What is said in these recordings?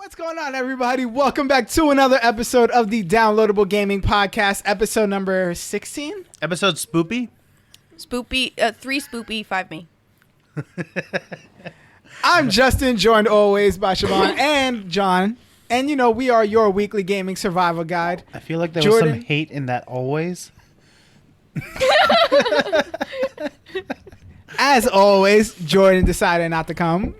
What's going on, everybody? Welcome back to another episode of the Downloadable Gaming Podcast, episode number 16. Episode Spoopy? Spoopy, 3 Spoopy, 5 me. I'm Justin, joined always by Siobhan and John. And, you know, we are your weekly gaming survival guide. I feel like there was some hate in that always. As always, Jordan decided not to come.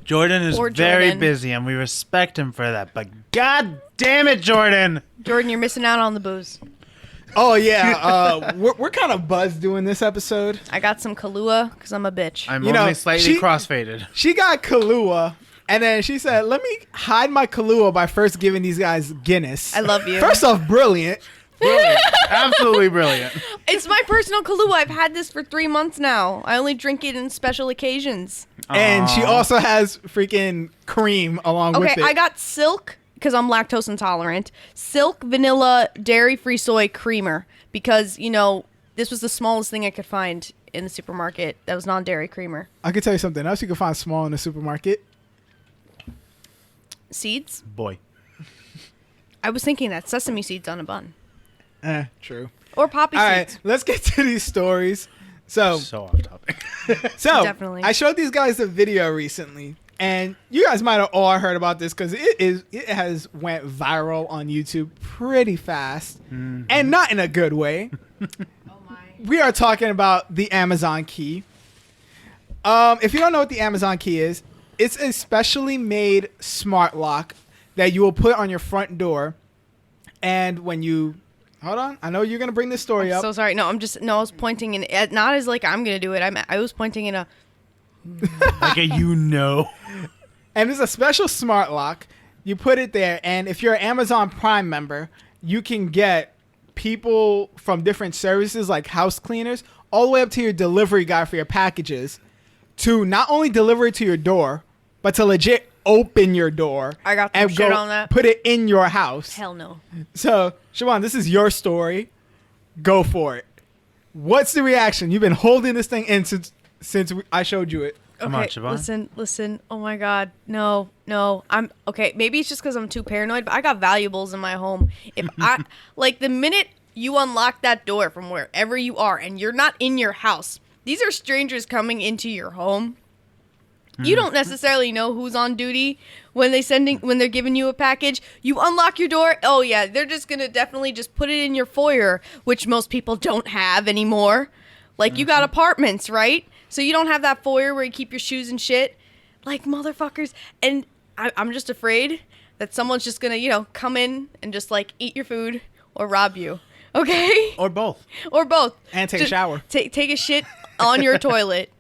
Jordan is very busy, and we respect him for that. But god damn it, Jordan! Jordan, you're missing out on the booze. Oh, yeah. We're kind of buzzed doing this episode. I got some Kahlua because I'm a bitch. I'm only slightly crossfaded. She got Kahlua, and then she said, let me hide my Kahlua by first giving these guys Guinness. I love you. First off, brilliant. Brilliant. Absolutely brilliant. It's my personal Kahlua. I've had this for 3 months now. I only drink it in special occasions. And she also has freaking cream along with it. Okay, I got Silk, because I'm lactose intolerant. Silk Vanilla Dairy-Free Soy Creamer. Because, you know, this was the smallest thing I could find in the supermarket that was non-dairy creamer. I can tell you something else you can find small in the supermarket. Seeds? Boy. I was thinking that. Sesame seeds on a bun. True. Or poppy All seeds. right, let's get to these stories. So off topic. Definitely. I showed these guys a video recently, and you guys might have all heard about this because it has went viral on YouTube pretty fast, and not in a good way. Oh my. We are talking about the Amazon key. If you don't know what the Amazon key is, it's a specially made smart lock that you will put on your front door, and when you hold on, I know you're gonna bring this story up. So sorry. No, I was pointing in, not as like I'm gonna do it. I was pointing in a. Like a And it's a special smart lock. You put it there, and if you're an Amazon Prime member, you can get people from different services like house cleaners all the way up to your delivery guy for your packages to not only deliver it to your door, but to legit open your door. I got some shit on that. Put it in your house. Hell no. So, Siobhan, this is your story. Go for it. What's the reaction? You've been holding this thing in since I showed you it. Come on, Siobhan. Listen. Oh my God. No. I'm okay. Maybe it's just because I'm too paranoid, but I got valuables in my home. If I, like the minute you unlock that door from wherever you are and you're not in your house, these are strangers coming into your home. You don't necessarily know who's on duty when they're giving you a package. You unlock your door. Oh yeah, they're just gonna definitely just put it in your foyer, which most people don't have anymore. Like you got apartments, right? So you don't have that foyer where you keep your shoes and shit. Like motherfuckers. And I'm just afraid that someone's just gonna, come in and just like eat your food or rob you. Okay? Or both. And take a shower. Take a shit on your toilet.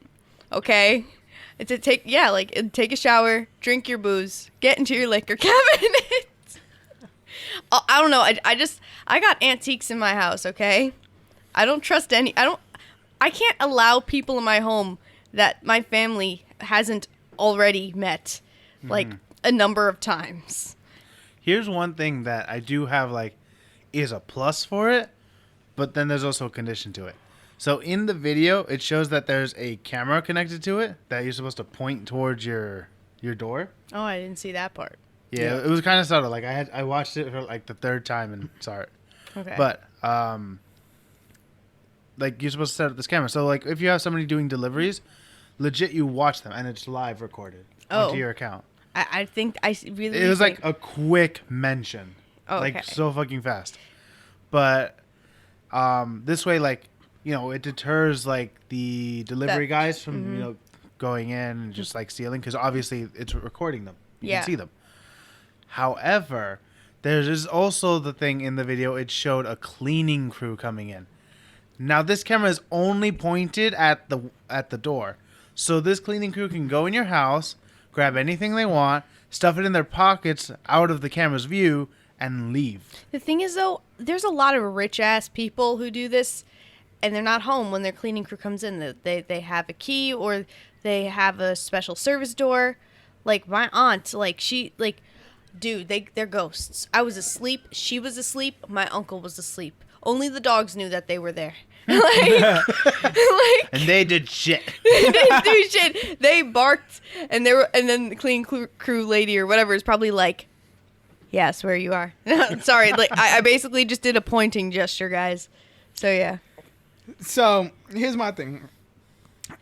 Okay? Take a shower, drink your booze, get into your liquor cabinet. I don't know. I got antiques in my house. Okay, I don't trust any. I can't allow people in my home that my family hasn't already met, like a number of times. Here's one thing that I do have is a plus for it, but then there's also a condition to it. So in the video, it shows that there's a camera connected to it that you're supposed to point towards your door. Oh, I didn't see that part. Yeah, it was kind of subtle. Like I watched it for the third time and saw it. Okay. But you're supposed to set up this camera. So if you have somebody doing deliveries, legit you watch them and it's live recorded onto your account. I think I really. It was a quick mention. Oh, okay. So fucking fast. But this way it deters the delivery guys from going in and just stealing, because obviously it's recording them. You can see them. However, there's also the thing in the video, it showed a cleaning crew coming in. Now this camera is only pointed at the door, so this cleaning crew can go in your house, grab anything they want, stuff it in their pockets out of the camera's view, and leave. The thing is though, there's a lot of rich ass people who do this. And they're not home when their cleaning crew comes in. They have a key or they have a special service door. Like my aunt, they're ghosts. I was asleep. She was asleep. My uncle was asleep. Only the dogs knew that they were there. like And they did shit. they didn't do shit. They barked, and then the clean crew lady or whatever is probably like, "Yes, where you are." Sorry, like I basically just did a pointing gesture, guys. So yeah. So here's my thing.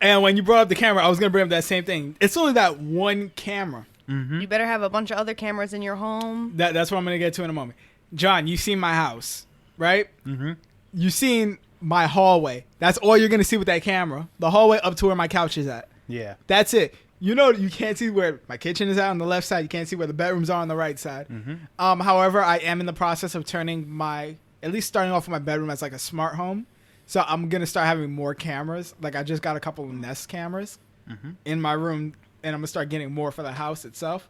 And when you brought up the camera, I was gonna bring up that same thing. It's only that one camera. Mm-hmm. You better have a bunch of other cameras in your home. That's what I'm gonna get to in a moment. John, you've seen my house, right? Mm-hmm. You've seen my hallway. That's all you're gonna see with that camera. The hallway up to where my couch is at. Yeah. That's it. You know, you can't see where my kitchen is at on the left side. You can't see where the bedrooms are on the right side. Mm-hmm. However, I am in the process of turning at least starting off with my bedroom as like a smart home. So I'm going to start having more cameras. Like I just got a couple of Nest cameras in my room, and I'm going to start getting more for the house itself.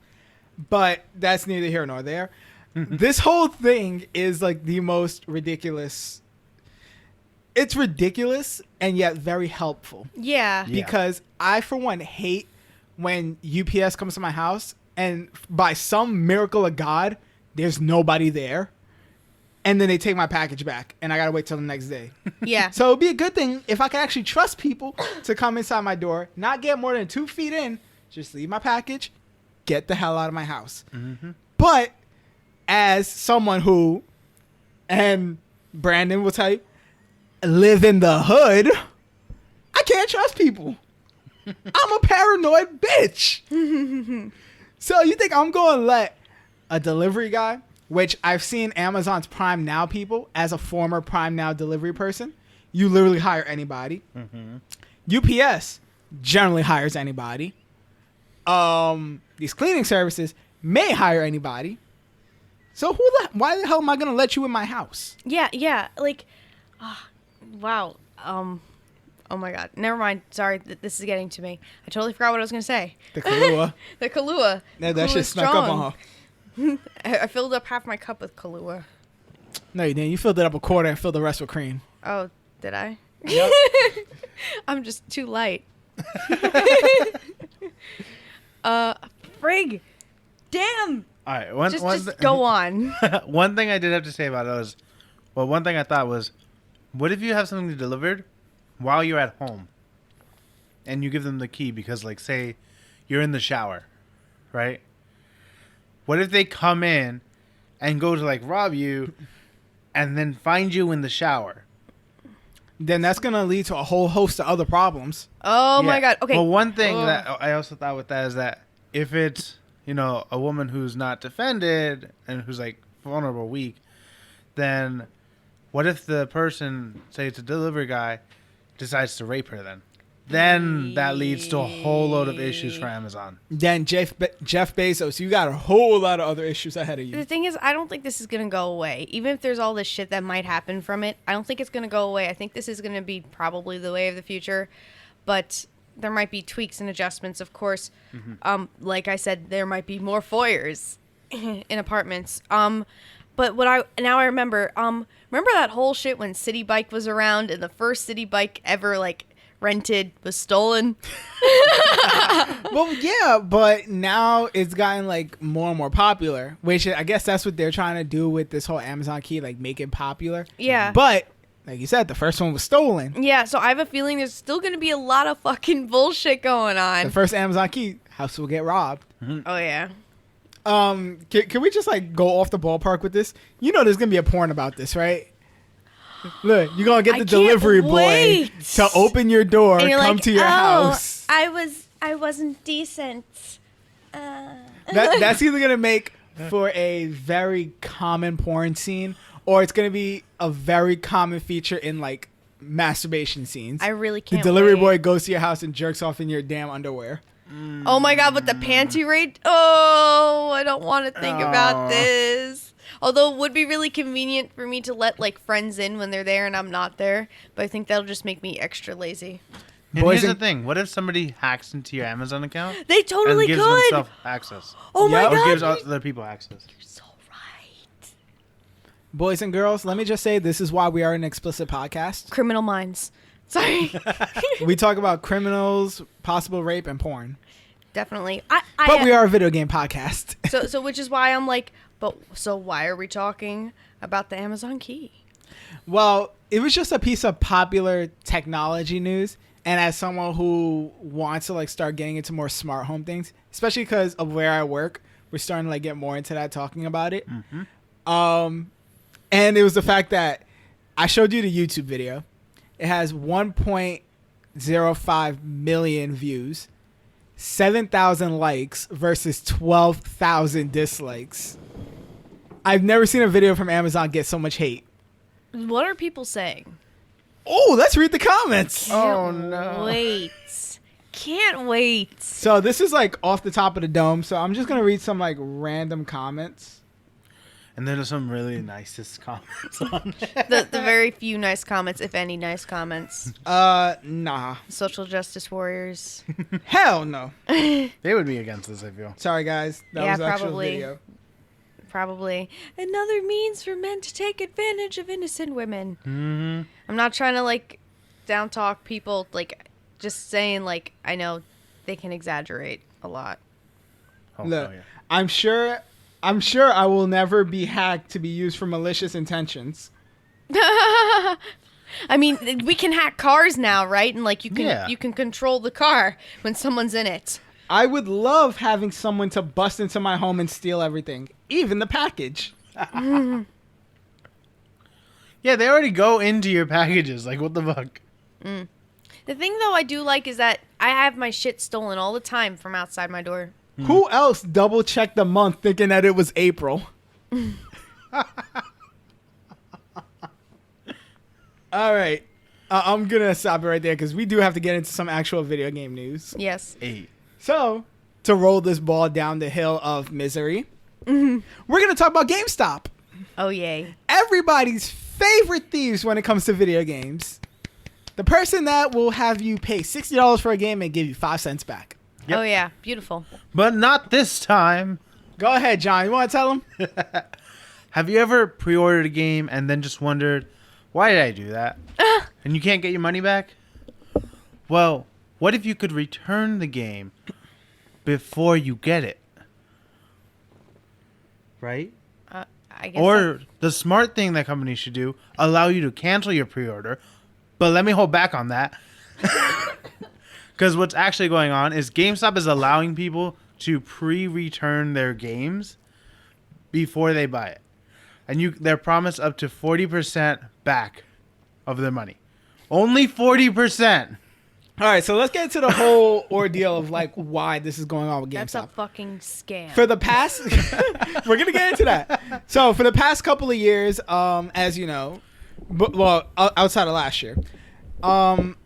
But that's neither here nor there. This whole thing is like the most ridiculous. It's ridiculous and yet very helpful. Yeah. Yeah. Because I, for one, hate when UPS comes to my house and by some miracle of God, there's nobody there. And then they take my package back and I got to wait till the next day. Yeah. So it'd be a good thing if I could actually trust people to come inside my door, not get more than 2 feet in, just leave my package, get the hell out of my house. Mm-hmm. But as someone who, and Brandon will tell you, live in the hood, I can't trust people. I'm a paranoid bitch. So you think I'm going to let a delivery guy, which I've seen Amazon's Prime Now people, as a former Prime Now delivery person, you literally hire anybody. UPS generally hires anybody. These cleaning services may hire anybody. So why the hell am I going to let you in my house? Yeah. Like, wow. Oh my God. Never mind. Sorry, this is getting to me. I totally forgot what I was gonna say. The Kahlua. The Kahlua. That shit snuck up on her. I filled up half my cup with Kahlua. No, you didn't. You filled it up a quarter and filled the rest with cream. Oh, did I? Yep. I'm just too light. Frig. Damn. All right. Just go on. One thing I did have to say about it was, one thing I thought was, what if you have something delivered while you're at home and you give them the key because, like, say you're in the shower, right? What if they come in and go to, like, rob you and then find you in the shower? Then that's going to lead to a whole host of other problems. Oh my Yeah. God. Okay. Well, one thing that I also thought with that is that if it's, a woman who's not defended and who's, like, vulnerable, weak, then what if the person, say it's a delivery guy, decides to rape her then? Then that leads to a whole load of issues for Amazon. Then Jeff Bezos, you got a whole lot of other issues ahead of you. The thing is, I don't think this is going to go away. Even if there's all this shit that might happen from it, I don't think it's going to go away. I think this is going to be probably the way of the future. But there might be tweaks and adjustments, of course. Like I said, there might be more foyers in apartments. But now I remember, remember that whole shit when City Bike was around and the first City Bike ever, like, rented was stolen? Well, yeah, but now it's gotten like more and more popular, which I guess that's what they're trying to do with this whole Amazon key, like make it popular. Yeah. But like you said, the first one was stolen. Yeah, so I have a feeling there's still going to be a lot of fucking bullshit going The on. first Amazon key, house will get robbed. Oh, yeah. Can we just like go off the ballpark with this? You know there's gonna be a porn about this, right? Look, you're gonna get the I can't delivery boy wait. to open your door, And you're come like, to your "Oh, house. I wasn't decent. That's either gonna make for a very common porn scene, or it's gonna be a very common feature in like masturbation scenes. I really The can't delivery wait. boy goes to your house and jerks off in your damn underwear. Oh my God, with the panty raid? Oh, I don't want to think about Aw. this. Although it would be really convenient for me to let like friends in when they're there and I'm not there. But I think that'll just make me extra lazy. And Boys here's and- the thing. What if somebody hacks into your Amazon account They totally and gives could. themselves access? Oh my Yep. Or God. gives You're other people access? so right. Boys and girls, let me just say this is why we are an explicit podcast. Criminal minds. Sorry. We talk about criminals, possible rape, and porn. Definitely. But we are a video game podcast. So which is why I'm like, so why are we talking about the Amazon key? Well, it was just a piece of popular technology news. And as someone who wants to like start getting into more smart home things, especially because of where I work, we're starting to like get more into that, talking about it. And it was the fact that I showed you the YouTube video. It has 1.05 million views, 7,000 likes versus 12,000 dislikes. I've never seen a video from Amazon get so much hate. What are people saying? Oh, let's read the comments. Oh, no. Wait. Can't wait. So this is like off the top of the dome. So I'm just going to read some like random comments. And then there's some really nicest comments on The very few nice comments, if any nice comments. Nah. Social justice warriors. Hell no. They would be against this, I feel. Sorry, guys. That Yeah, was an actual probably. video. Probably. Another means for men to take advantage of innocent women. Mm-hmm. I'm not trying to like down talk people, like just saying like I know they can exaggerate a lot. Oh, Look, yeah. I'm sure I will never be hacked to be used for malicious intentions. I mean, we can hack cars now, right? And like you can control the car when someone's in it. I would love having someone to bust into my home and steal everything, even the package. Yeah, they already go into your packages. Like, what the fuck? The thing though I do like is that I have my shit stolen all the time from outside my door. Who else double checked the month thinking that it was April? All right. I'm going to stop it right there because we do have to get into some actual video game news. Yes. 8. So, to roll this ball down the hill of misery, we're going to talk about GameStop. Oh yay. Everybody's favorite thieves when it comes to video games. The person that will have you pay $60 for a game and give you 5 cents back. Yep. Oh yeah, beautiful. But not this time. Go ahead, John. You want to tell them? Have you ever pre-ordered a game and then just wondered, why did I do that? And you can't get your money back? Well, what if you could return the game before you get it? Right? I guess. Or the smart thing that companies should do, allow you to cancel your pre-order. But let me hold back on that. Because what's actually going on is GameStop is allowing people to pre-return their games before they buy it. And they're promised up to 40% back of their money. Only 40%. All right, so let's get into the whole ordeal of like why this is going on with GameStop. That's a fucking scam. For the past, we're gonna get into that. So for the past couple of years, as you know, outside of last year,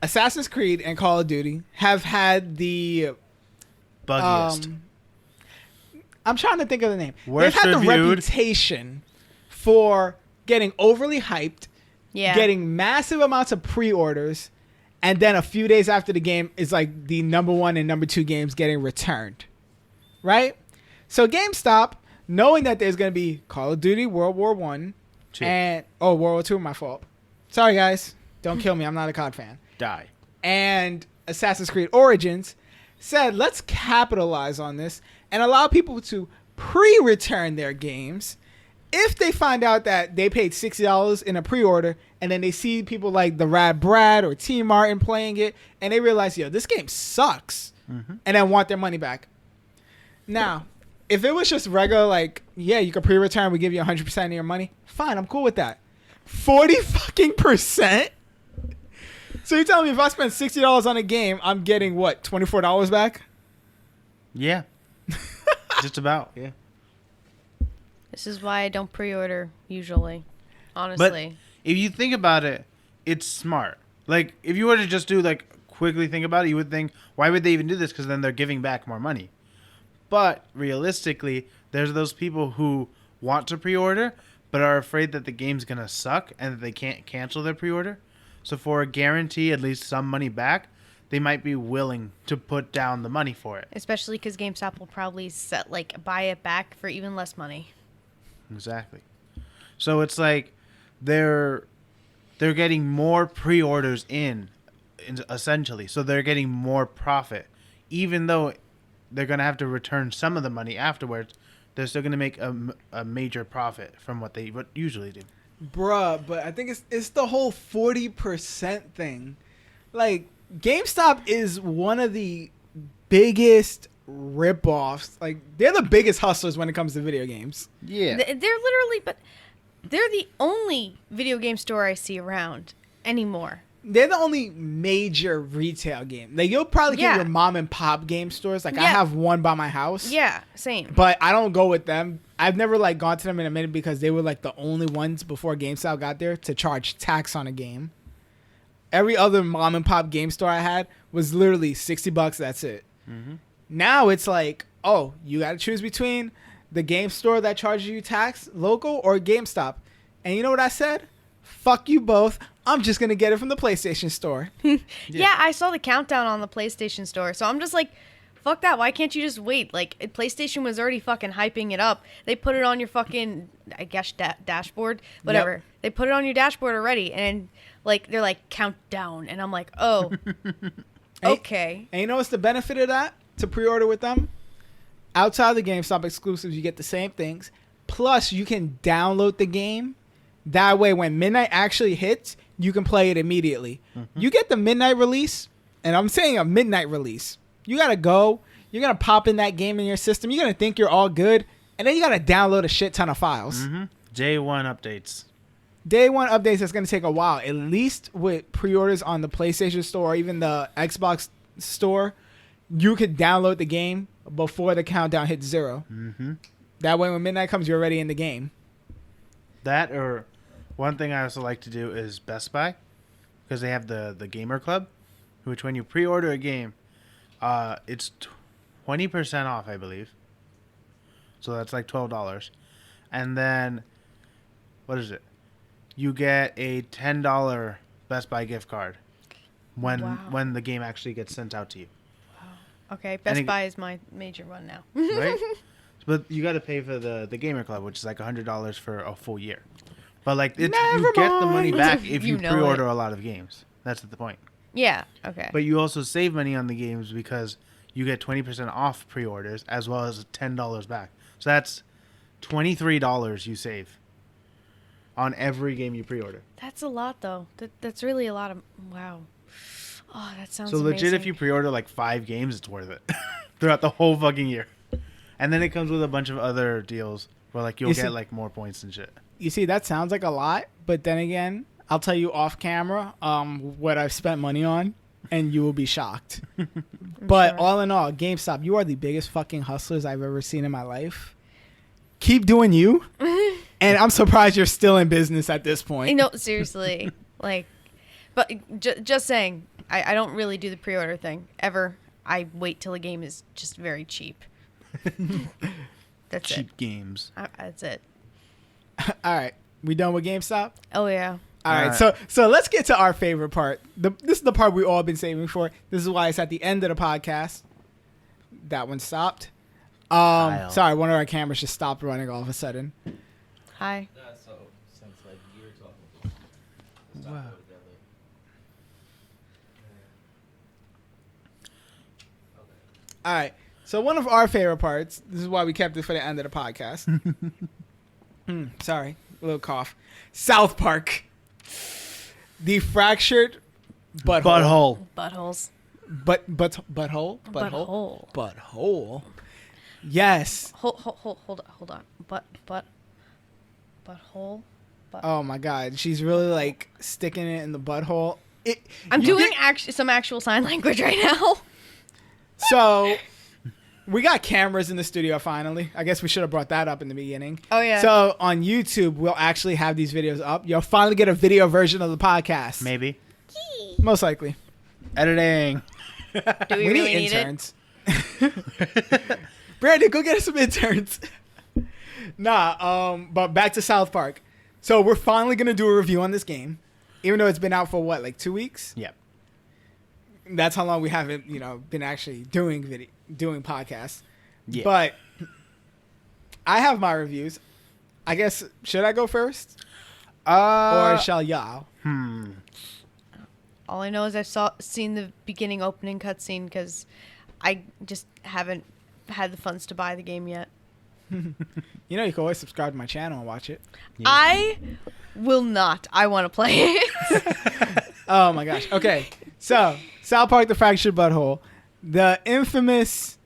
Assassin's Creed and Call of Duty have had the Buggiest. I'm trying to think of the name. Worst They've had the reviewed. reputation for getting overly hyped, yeah. getting massive amounts of pre-orders, and then a few days after the game is like the number 1 and number 2 games getting returned. Right? So GameStop, knowing that there's going to be Call of Duty World War I and World War II, my fault. Sorry guys, don't kill me. I'm not a COD fan. Die. And Assassin's Creed Origins said, let's capitalize on this and allow people to pre-return their games if they find out that they paid $60 in a pre-order and then they see people like the Rad Brad or T Martin playing it and they realize, yo, this game sucks, and then want their money back. Now, if it was just regular, like, yeah, you can pre-return, we give you 100% of your money, fine, I'm cool with that. 40%? So you're telling me if I spend $60 on a game, I'm getting what, $24 back? Yeah. Just about, yeah. This is why I don't pre-order usually. But Honestly. if you think about it, it's smart. Like, if you were to just do, like, quickly think about it, you would think, why would they even do this? Because then they're giving back more money. But realistically, there's those people who want to pre-order, but are afraid that the game's going to suck and that they can't cancel their pre-order. So for a guarantee, at least some money back, they might be willing to put down the money for it. Especially because GameStop will probably buy it back for even less money. Exactly. So it's like they're getting more pre-orders in essentially. So they're getting more profit. Even though they're going to have to return some of the money afterwards, they're still going to make a major profit from what they usually do. Bruh, but I think it's the whole 40% thing. Like, GameStop is one of the biggest rip-offs. Like, they're the biggest hustlers when it comes to video games. Yeah. They're literally, but they're the only video game store I see around anymore. They're the only major retail game. Like, you'll probably get your mom and pop game stores. Like, I have one by my house. Yeah, same. But I don't go with them. I've never, like, gone to them in a minute because they were, like, the only ones before GameStop got there to charge tax on a game. Every other mom and pop game store I had was literally $60. That's it. Mm-hmm. Now it's like, oh, you got to choose between the game store that charges you tax, local, or GameStop. And you know what I said? Fuck you both. I'm just going to get it from the PlayStation store. Yeah, I saw the countdown on the PlayStation store. So I'm just like, fuck that. Why can't you just wait? Like, PlayStation was already fucking hyping it up. They put it on your fucking, I guess, dashboard. Whatever. Yep. They put it on your dashboard already. And, like, they're like, countdown. And I'm like, oh, okay. And you know what's the benefit of that? To pre-order with them? Outside of the GameStop exclusives, you get the same things. Plus, you can download the game. That way, when midnight actually hits, you can play it immediately. Mm-hmm. You get the midnight release, and I'm saying a midnight release. You got to go. You're going to pop in that game in your system. You're going to think you're all good. And then you got to download a shit ton of files. Mm-hmm. Day one updates. Day one updates is going to take a while. At least with pre-orders on the PlayStation Store or even the Xbox Store, you could download the game before the countdown hits 0. Mm-hmm. That way, when midnight comes, you're already in the game. That, or one thing I also like to do is Best Buy, because they have the Gamer Club, which when you pre-order a game, it's 20% off, I believe. So that's like $12. And then, what is it? You get a $10 Best Buy gift card when the game actually gets sent out to you. Okay, Best Buy is my major one now. Right? But you got to pay for the Gamer Club, which is like $100 for a full year. But like you get the money back if you pre-order a lot of games. That's the point. Yeah, okay. But you also save money on the games because you get 20% off pre-orders as well as $10 back. So that's $23 you save on every game you pre-order. That's a lot, though. That's really a lot of... Wow. Oh, that sounds so legit, amazing. if you pre-order like 5 games, it's worth it throughout the whole fucking year. And then it comes with a bunch of other deals where like you'll get like more points and shit. You see, that sounds like a lot, but then again, I'll tell you off camera what I've spent money on, and you will be shocked. But all in all, GameStop, you are the biggest fucking hustlers I've ever seen in my life. Keep doing you, and I'm surprised you're still in business at this point. No, seriously. Like, but just saying, I don't really do the pre-order thing, ever. I wait till a game is just very cheap. That's cheap games. That's it. All right, we done with GameStop? Oh yeah. All right, so let's get to our favorite part. This is the part we all been saving for. This is why it's at the end of the podcast. That one stopped. Sorry, one of our cameras just stopped running all of a sudden. Hi. So since like you were talking. Wow. All right. So one of our favorite parts, this is why we kept it for the end of the podcast. Sorry, a little cough. South Park. The fractured butthole. Buttholes. Butthole? Butthole. Yes. Hold on. Butthole. Oh my God. She's really like sticking it in the butthole. I'm doing some actual sign language right now. So, we got cameras in the studio finally. I guess we should have brought that up in the beginning. Oh, yeah. So, on YouTube, we'll actually have these videos up. You'll finally get a video version of the podcast. Maybe. Most likely. Editing. Do we really need interns. Brandon, go get us some interns. But back to South Park. So, we're finally going to do a review on this game. Even though it's been out for, what, like 2 weeks? Yep. That's how long we haven't, been actually doing podcasts. Yeah. But I have my reviews. I guess, should I go first? Or shall y'all? All I know is I've seen the beginning opening cutscene because I just haven't had the funds to buy the game yet. You can always subscribe to my channel and watch it. I will not. I want to play it. Oh my gosh. Okay. So, South Park: The Fractured Butthole, the infamously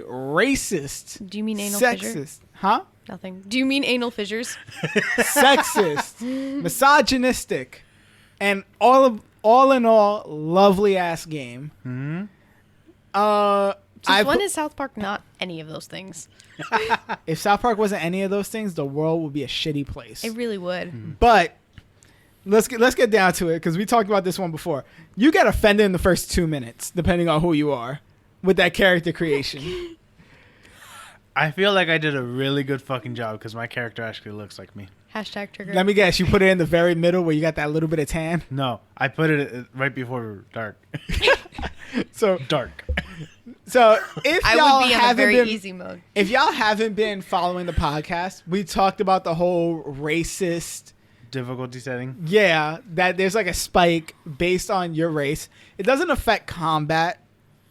racist, Do you mean anal sexist, fissure? huh? Nothing. Do you mean anal fissures? Sexist, misogynistic, and all in all, lovely ass game. Hmm? Since when is South Park not any of those things? If South Park wasn't any of those things, the world would be a shitty place. It really would. But let's get down to it, because we talked about this one before. You get offended in the first 2 minutes, depending on who you are, with that character creation. I feel like I did a really good fucking job because my character actually looks like me. Hashtag trigger. Let me guess, you put it in the very middle where you got that little bit of tan. No, I put it right before dark. So Dark. if I y'all would be in a haven't very been, easy mode. if y'all haven't been following the podcast, we talked about the whole racist. Difficulty setting. Yeah, that there's like a spike based on your race. It doesn't affect combat,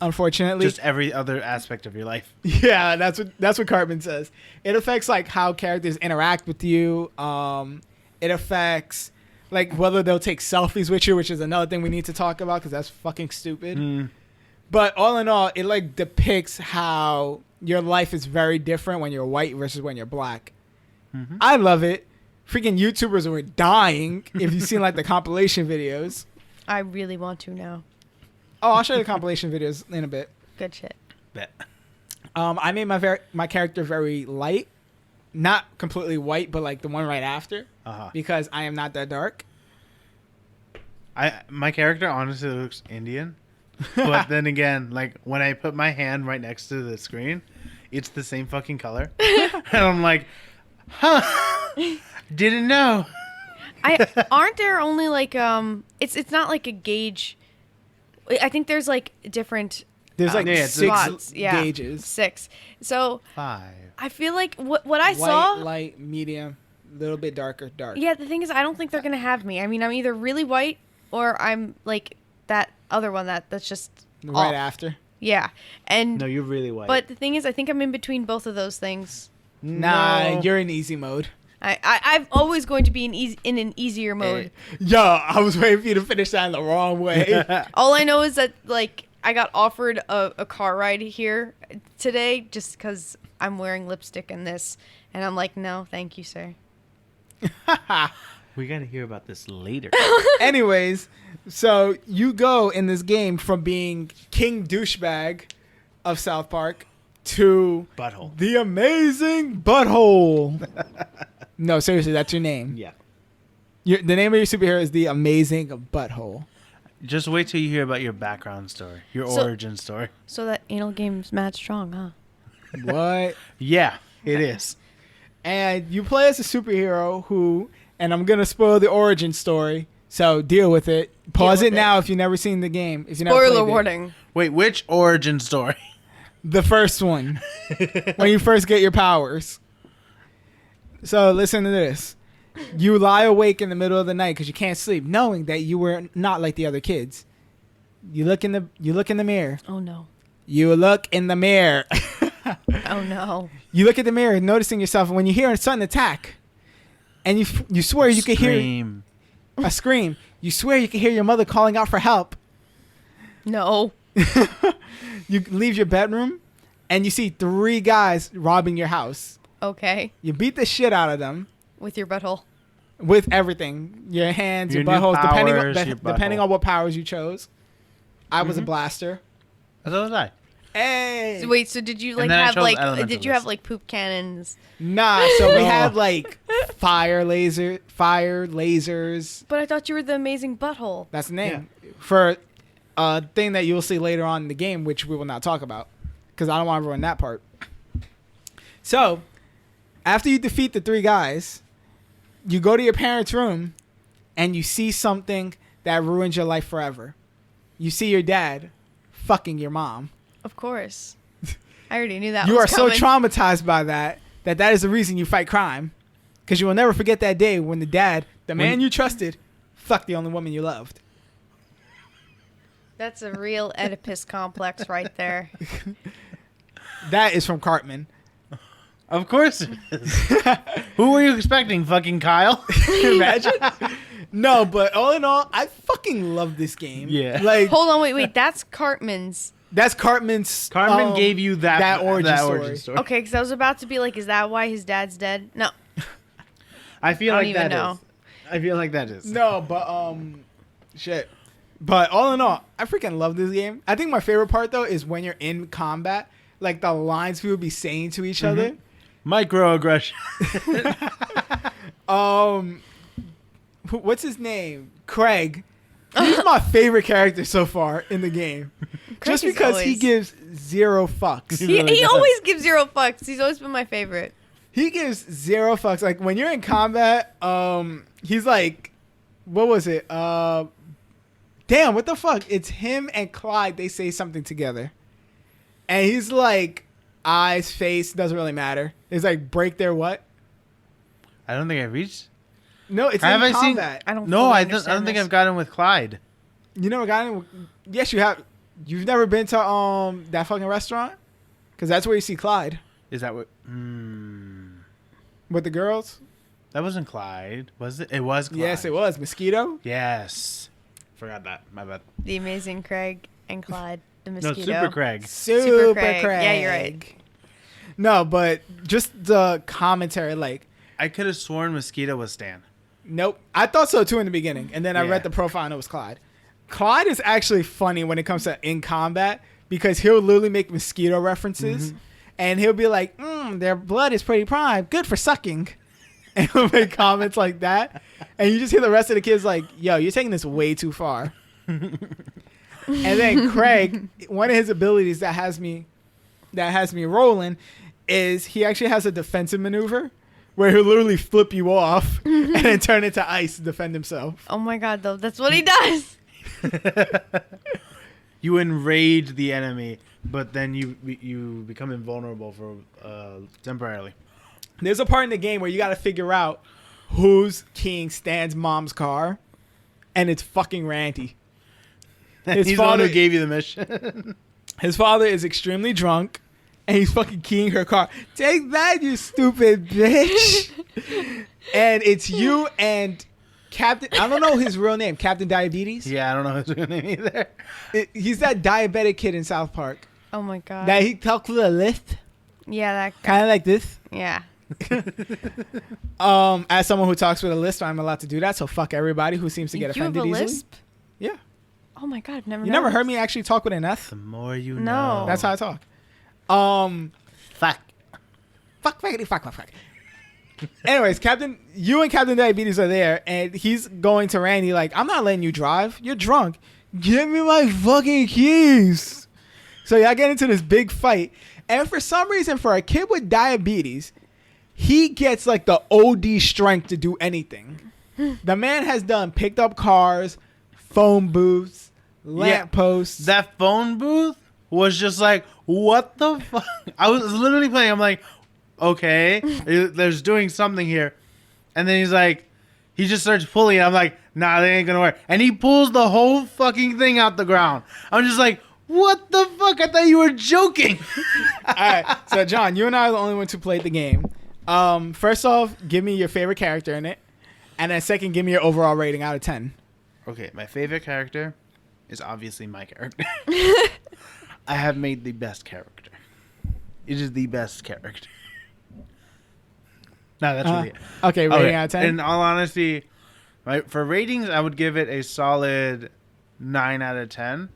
unfortunately. Just every other aspect of your life. Yeah, that's what Cartman says. It affects like how characters interact with you. It affects like whether they'll take selfies with you, which is another thing we need to talk about because that's fucking stupid. Mm. But all in all, it like depicts how your life is very different when you're white versus when you're black. Mm-hmm. I love it. Freaking YouTubers were dying if you've seen like the compilation videos. I really want to now. Oh, I'll show you the compilation videos in a bit. Good shit. Bet. I made my character very light, not completely white, but like the one right after, Uh-huh. because I am not that dark. My character honestly looks Indian. But then again, like when I put my hand right next to the screen, it's the same fucking color. And I'm like, huh, didn't know. Aren't there only like it's not like a gauge. I think there's like different There's like Yeah, it's six spots. Yeah. gauges: 6. So 5. I feel like what I white, saw. light, medium, little bit darker, dark. Yeah, the thing is, I don't think they're gonna have me. I mean, I'm either really white or I'm like that other one that's just Right off. after. Yeah, and No, you're really white. but the thing is, I think I'm in between both of those things. Nah, No. you're in easy mode. I'm always going to be in an easier mode. Yo, I was waiting for you to finish that in the wrong way. All I know is that like I got offered a car ride here today just because I'm wearing lipstick in this, and I'm like, no, thank you, sir. We gotta hear about this later. Anyways, so you go in this game from being King Douchebag of South Park to Butthole. the amazing Butthole. No, seriously, that's your name. Yeah. The name of your superhero is the amazing Butthole. Just wait till you hear about your background story, your So- origin story. So that anal game's mad strong, huh? What? Yeah, it is. And you play as a superhero who, and I'm going to spoil the origin story, so deal with it. Pause with it it. now if you've never seen the game. If you never Spoiler played it. warning. Wait, which origin story? The first one. When you first get your powers. So listen to this. You lie awake in the middle of the night because you can't sleep, knowing that you were not like the other kids. You look in the mirror. Oh no. You look in the mirror. Oh no. You look at the mirror, noticing yourself, and when you hear a sudden attack, and you swear you can hear Scream. a scream. You swear you can hear your mother calling out for help. No. You leave your bedroom, and you see 3 guys robbing your house. Okay. You beat the shit out of them With your butthole. with everything. Your hands, your Your new buttholes, powers, your depending butthole. on what powers you chose. I was a blaster. So was I. Hey! So wait, so did you like And then I have chose like elemental did you have list. like poop cannons? Nah, so we No. had like fire lasers. But I thought you were the amazing butthole. That's the name. For a thing that you'll see later on in the game, which we will not talk about. Because I don't want to ruin that part. So, after you defeat the 3 guys, you go to your parents' room and you see something that ruins your life forever. You see your dad fucking your mom. Of course. I already knew that You was are so coming. traumatized by that is the reason you fight crime. Because you will never forget that day when the man you trusted, fucked the only woman you loved. That's a real Oedipus complex right there. That is from Cartman. Of course it is. Who were you expecting? Fucking Kyle? Imagine. No, but all in all, I fucking love this game. Yeah. Like Hold on, wait. That's Cartman's. that's Cartman's. Cartman gave you that origin origin story. story. Okay, because I was about to be like, is that why his dad's dead? No. I feel I like don't even that know. is. I feel like that is. No, but shit. But all in all, I freaking love this game. I think my favorite part though is when you're in combat, like the lines people be saying to each other. Microaggression. What's his name? Craig. He's my favorite character so far in the game. Just is because he always- gives zero fucks. He, really he does. always gives 0 fucks. He's always been my favorite. He gives zero fucks. Like when you're in combat, he's like, what was it? Damn, what the fuck? It's him and Clyde. They say something together, and he's like, eyes, face doesn't really matter. It's like break their what? I don't think I reached. No, it's Have in I seen? combat. I don't No, fully I don't understand think this. I've gotten with Clyde. You never got in? Yes, you have. You've never been to that fucking restaurant? Because that's where you see Clyde Is that what? with the girls. That wasn't Clyde, was it? It was Clyde. Yes, it was Mosquito. Yes. Forgot that. My bad. The amazing Craig and Clyde, the No, mosquito. Super Craig. Super Craig. Craig. Yeah, you're right. No, but just the commentary, like, I could have sworn Mosquito was Stan. nope. I thought so too in the beginning, and then I Yeah. read the profile and it was Clyde. Clyde is actually funny when it comes to in combat because he'll literally make Mosquito references, and he'll be like, "Their blood is pretty prime, good for sucking," and he'll make comments like that, and you just hear the rest of the kids like, "Yo, you're taking this way too far." And then Craig, one of his abilities that has me rolling is he actually has a defensive maneuver where he'll literally flip you off and then turn into ice to defend himself. Oh my god, though. That's what he does. You enrage the enemy, but then you become invulnerable for temporarily. There's a part in the game where you got to figure out who's keying Stan's mom's car, and it's fucking Randy. His He's the one father- who gave you the mission. His father is extremely drunk, and he's fucking keying her car. Take that, you stupid bitch. And it's you and Captain, I don't know his real name, Captain Diabetes. Yeah, I don't know his real name either. He's that diabetic kid in South Park. Oh my god. That he talks with a lisp, Yeah, that guy. kind of like this. Yeah. As someone who talks with a lisp, I'm allowed to do that. So fuck everybody who seems to get You have offended a easily. lisp? Yeah, Oh my god, I've never you never noticed. heard me actually talk with an S. The more you No. know. That's how I talk. Fuck. Fuck. Anyways, you and Captain Diabetes are there, and he's going to Randy like, I'm not letting you drive. You're drunk. Give me my fucking keys. So y'all get into this big fight, and for some reason, for a kid with diabetes, he gets like the OD strength to do anything. The man has picked up cars, phone booths, lamp posts. That phone booth was just like, what the fuck? I was literally playing. I'm like, okay, there's doing something here. And then he's like, he just starts pulling it. I'm like, nah, that ain't gonna work. And he pulls the whole fucking thing out the ground. I'm just like, what the fuck? I thought you were joking. All right, so John, you and I are the only ones who played the game. First off, give me your favorite character in it, and then second, give me your overall rating out of 10. Okay, my favorite character is obviously my character. I have made the best character. It is the best character. No, that's really it. Okay, rating out of 10. In all honesty, for ratings, I would give it a solid 9 out of 10.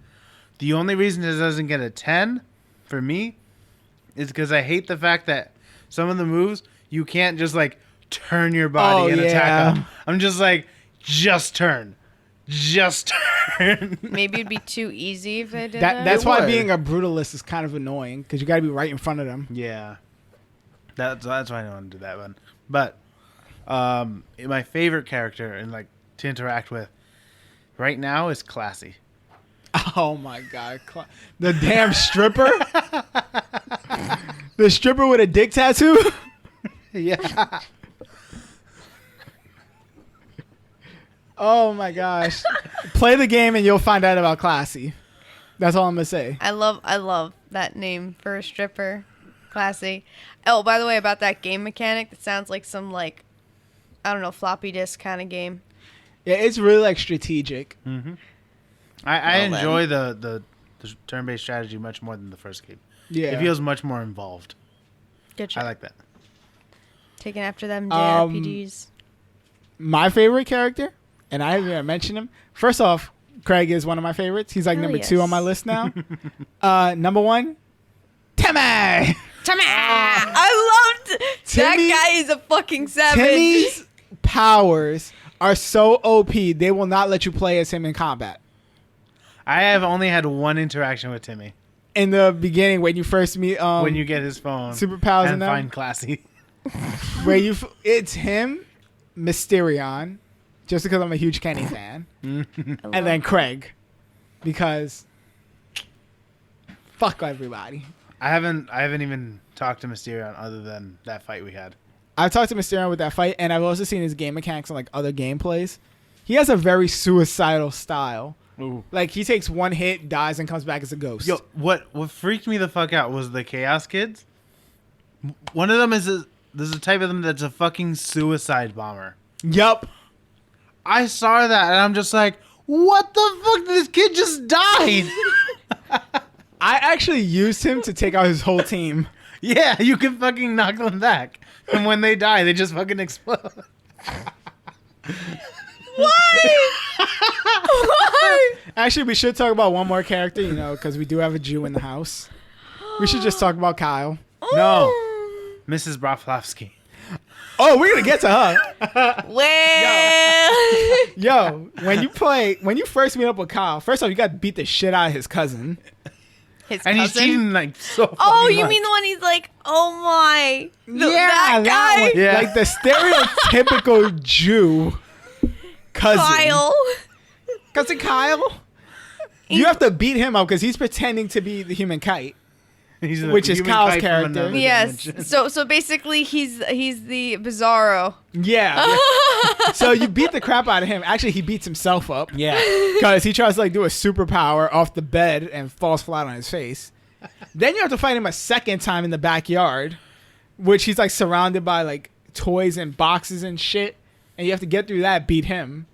The only reason it doesn't get a 10 for me is because I hate the fact that some of the moves, you can't just like turn your body and attack them. I'm just like, just turn. Just turn. Maybe it'd be too easy if I did that. That's It why would. being a brutalist is kind of annoying because you got to be right in front of them. Yeah. That's why I don't want to do that one. But my favorite character and like to interact with right now is Classy. Oh my god, the damn stripper, the stripper with a dick tattoo. Yeah. Oh my gosh, play the game and you'll find out about Classy. That's all I'm gonna say. I love that name for a stripper. Classy. Oh, by the way, about that game mechanic, that sounds like some like, I don't know, floppy disk kind of game. Yeah, it's really like strategic. I Well, enjoy the turn-based strategy much more than the first game. Yeah. It feels much more involved. Good I job. like that. Taking after them JRPGs. My favorite character, and I haven't even mentioned him. First off, Craig is one of my favorites. He's like Hell number 2 on my yes. list now. Number 1, Timmy. I loved Timmy- that guy is a fucking savage. Timmy's powers are so OP, they will not let you play as him in combat. I have only had one interaction with Timmy. In the beginning, when you first meet, When you get his phone. superpowers and and them, find Classy. where it's him, Mysterion, just because I'm a huge Kenny fan, and then Craig, because fuck everybody. I haven't even talked to Mysterion other than that fight we had. I've talked to Mysterion with that fight, and I've also seen his game mechanics on like other gameplays. He has a very suicidal style. Ooh. Like he takes one hit, dies, and comes back as a ghost. Yo, what freaked me the fuck out was the Chaos Kids. One of them there's a type of them that's a fucking suicide bomber. Yup. I saw that and I'm just like, what the fuck? This kid just died. I actually used him to take out his whole team. Yeah, you can fucking knock them back. And when they die, they just fucking explode. Why? Why? Actually, we should talk about one more character, because we do have a Jew in the house. We should just talk about Kyle. No. Mrs. Broflovsky. Oh, we're gonna get to her. Well. Yo, when you first meet up with Kyle, first off, you got to beat the shit out of his cousin. His And he's cousin? cheating like so fucking Oh, you much. mean the one he's like, oh my. That guy? one. Yeah. Like the stereotypical Jew cousin. Kyle. Cousin Kyle? You have to beat him up because he's pretending to be the human kite. He's a Which is human Kyle's kite from character. another Yes. dimension. So basically he's the Bizarro. Yeah. So you beat the crap out of him. Actually, he beats himself up. Yeah. Because he tries to like do a superpower off the bed and falls flat on his face. Then you have to fight him a second time in the backyard, which he's like surrounded by like toys and boxes and shit. And you have to get through that, beat him.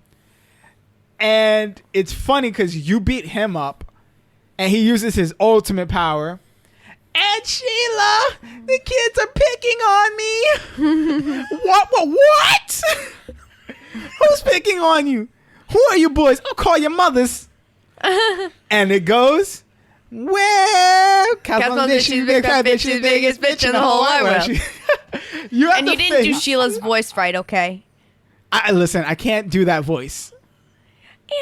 And it's funny because you beat him up and he uses his ultimate power. And Sheila, the kids are picking on me. What? Who's picking on you? Who are you boys? I'll call your mothers. And it goes, well, Castle bitch, she's big fat bitch, she's the biggest bitch in the whole wide world. You have And to you didn't do face- Sheila's voice right, okay? Listen, I can't do that voice.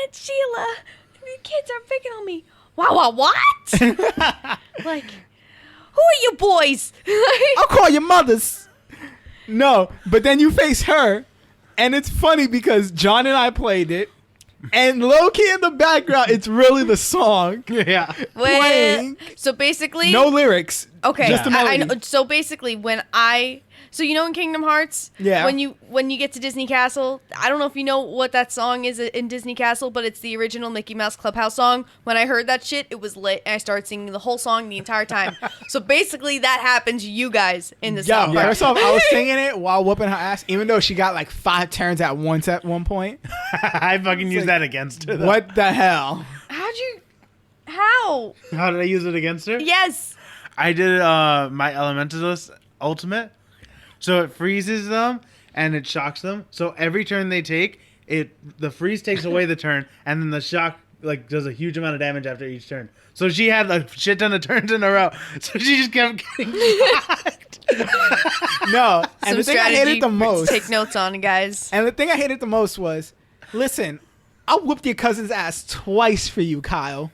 Aunt Sheila, the kids are picking on me. Wow, what? Like, who are you boys? I'll call your mothers. No, but then you face her, and it's funny because John and I played it, and low key in the background, it's really the song. Yeah. Well, Playing. so basically, No lyrics. okay. Just the I melody. know. So basically, so you know in Kingdom Hearts, Yeah. when you get to Disney Castle, I don't know if you know what that song is in Disney Castle, but it's the original Mickey Mouse Clubhouse song. When I heard that shit, it was lit, and I started singing the whole song the entire time. So basically, that happened to you guys in the Yo, South Park. first off, I was singing it while whooping her ass, even though she got like 5 turns at once at one point. I fucking used like- that against her. Though. What the hell? How? How did I use it against her? Yes. I did my Elementalist ultimate. So it freezes them and it shocks them. So every turn they take, the freeze takes away the turn, and then the shock like does a huge amount of damage after each turn. So she had a shit ton of turns in a row. So she just kept getting shocked. No, and Some the thing I strategy hated the most, Take notes on, guys. and the thing I hated the most was, listen, I whooped your cousin's ass twice for you, Kyle.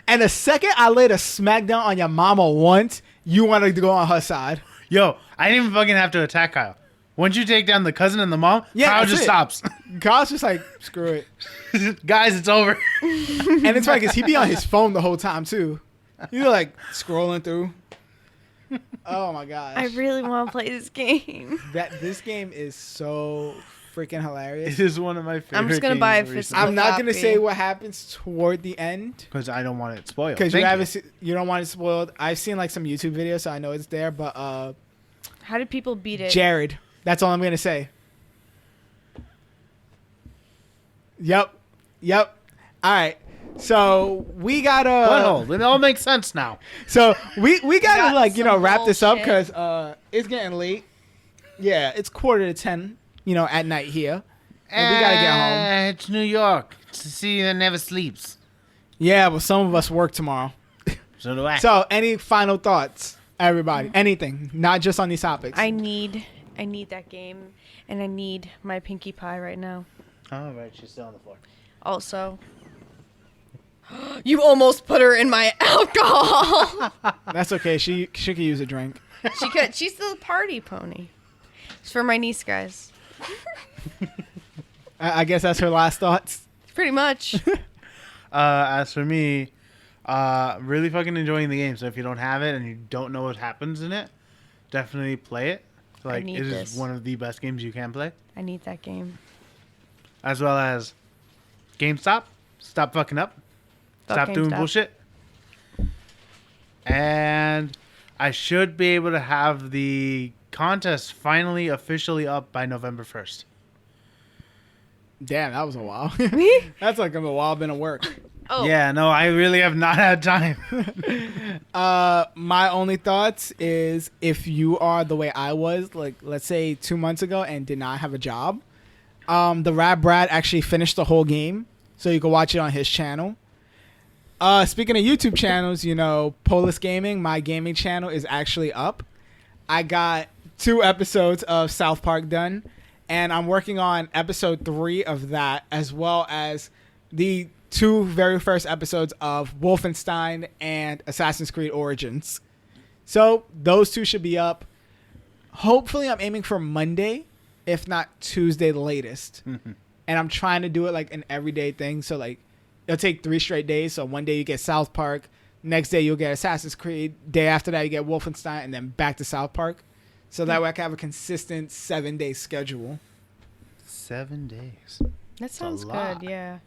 And the second I laid a smackdown on your mama once, you wanted to go on her side. Yo, I didn't even fucking have to attack Kyle. Once you take down the cousin and the mom, Yeah, Kyle that's just it. stops. Kyle's just like, screw it. Guys, it's over. And it's funny because he be on his phone the whole time, too. He's like scrolling through. Oh, my gosh. I really want to play this game. This game is so freaking hilarious. It is one of my favorite. I'm just gonna games buy a recently. physical I'm not gonna copy. say what happens toward the end Because I don't want it spoiled. because you Thank haven't you don't want it spoiled. I've seen like some YouTube videos, so I know it's there. But How did people beat it? Jared, that's all I'm gonna say. Yep. All right. So we gotta. Butthole. It all makes sense now. So we gotta Got like some wrap this up bullshit. because it's getting late. Yeah, it's 9:45. At night here, and we gotta get home. It's New York. It's the city that never sleeps. Yeah, but some of us work tomorrow. So do I. So, any final thoughts, everybody? Anything, not just on these topics. I need that game, and I need my Pinkie Pie right now. Oh, right. She's still on the floor. Also, you almost put her in my alcohol. That's okay. She could use a drink. She could. She's the party pony. It's for my niece, guys. I guess that's her last thoughts. Pretty much. As for me, really fucking enjoying the game. So if you don't have it and you don't know what happens in it, definitely play it. Like need it is this. one of the best games you can play. I need that game. As well as Gamestop. Stop fucking up. Fuck Stop doing GameStop. bullshit. And I should be able to have the contest finally officially up by November 1st. Damn, that was a while. That's like a while been at work. Oh. Yeah, no, I really have not had time. My only thoughts is if you are the way I was, like let's say 2 months ago, and did not have a job, the Rad Brad actually finished the whole game, so you can watch it on his channel. Speaking of YouTube channels, Polis Gaming, my gaming channel, is actually up. I got 2 episodes of South Park done, and I'm working on episode 3 of that, as well as the 2 very first episodes of Wolfenstein and Assassin's Creed Origins. So those 2 should be up. Hopefully, I'm aiming for Monday, if not Tuesday the latest. And I'm trying to do it like an everyday thing. So like it'll take 3 straight days. So one day you get South Park, next day you'll get Assassin's Creed, day after that you get Wolfenstein, and then back to South Park. So that way I can have a consistent 7-day schedule. 7 days. That sounds lot. good, yeah.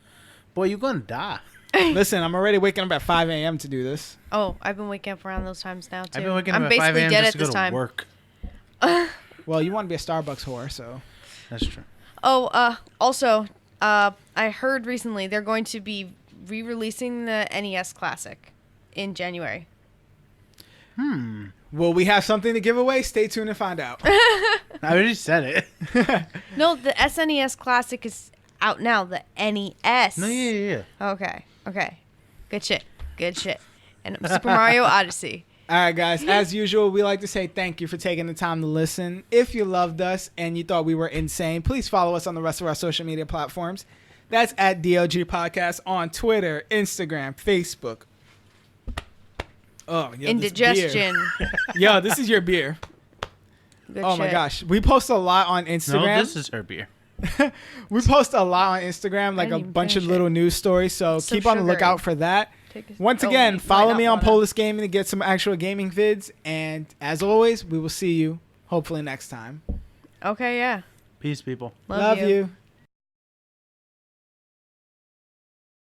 Boy, you're gonna die. Listen, I'm already waking up at 5 a.m. to do this. Oh, I've been waking up around those times now, too. I've been waking I'm up at 5 basically a.m. dead just at to go this to time. work. Well, you want to be a Starbucks whore, so. That's true. Oh, also, I heard recently they're going to be re-releasing the NES Classic in Will we have something to give away? Stay tuned and find out. I already said it. No, the SNES Classic is out now. The NES. No, yeah. Okay. Good shit. And Super Mario Odyssey. All right, guys. As usual, we like to say thank you for taking the time to listen. If you loved us and you thought we were insane, please follow us on the rest of our social media platforms. That's at DLG Podcast on Twitter, Instagram, Facebook. Oh, yo, Indigestion. This beer. Yo, this is your beer. Good Oh my shit. gosh. We post a lot on No, Instagram. this is her beer. We post a lot on Instagram, like a didn't even bunch of finish little it. news stories. So So keep on the sugary. lookout for that. Once Oh, again, wait, follow might me not on wanna. Polis Gaming to get some actual gaming vids. And as always, we will see you hopefully next time. Okay, yeah. Peace, people. Love you. you.